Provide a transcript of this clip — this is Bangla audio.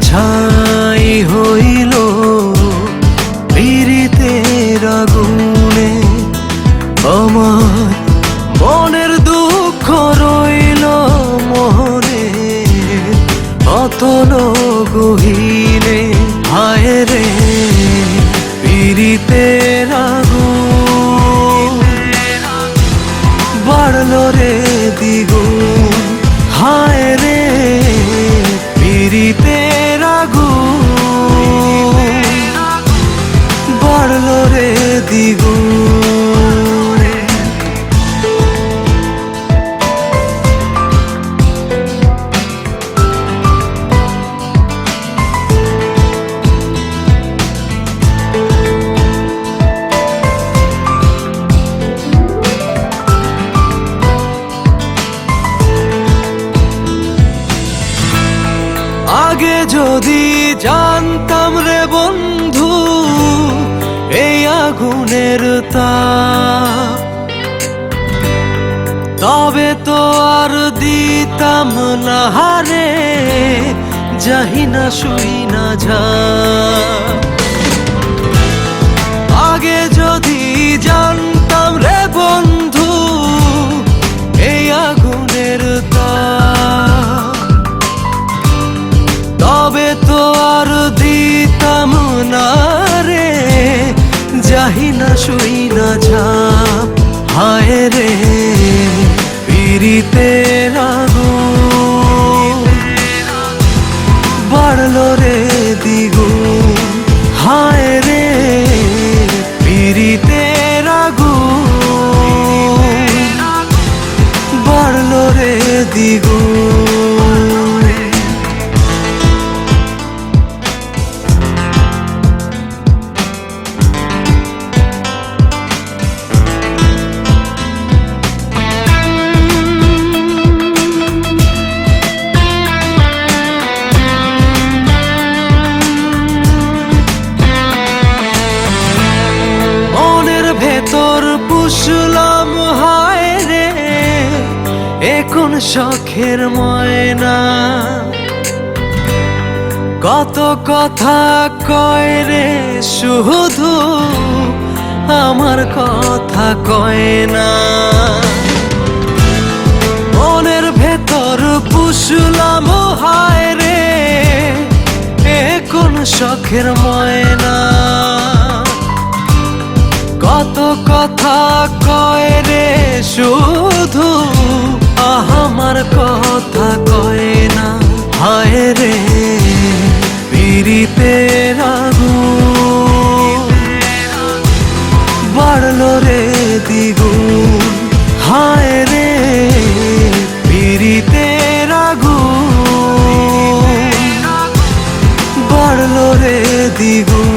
ছাই হইল পীড়িতের আগুনে, আমার মনের দুঃখ রইল মনে অতল গহীনে। হায় রে পীড়িতের আগুন, বাড়লো রে দ্বিগুণ। হায় রে পীড়িতের আগুন, বাড়লো রে দ্বিগুণ। আগে যদি জানতাম রে বন্ধু এই আগুনের তাপ, তবে তো আর দিতাম না হারে যাহি না শুই না যা। আগে যদি জানতাম রে বন্ধু এই আগুনের তাপ, তবে তো আর দিতাম না রে যাহি না শুই না ঝাপ। হায় রে পীড়িতের আগুন, বাড়লো রে দ্বিগুণ। হায় রে পীড়িতের আগুন, বাড়লো রে দ্বিগুণ। ভেতর পুষলাম হায় রে এখন শখের ময়না, কত কথা কয় রে শুধু আমার কথা কয় না। মনের ভেতর পুষলাম হায় রে এখন শখের ময়না, কত কথা কয় রে শুধু আমার কথা কয় না। হায় রে পীড়িতের আগুন, বাড়লো রে দ্বিগুণ। হায় রে পীড়িতের আগুন, বাড়লো রে দ্বিগুণ।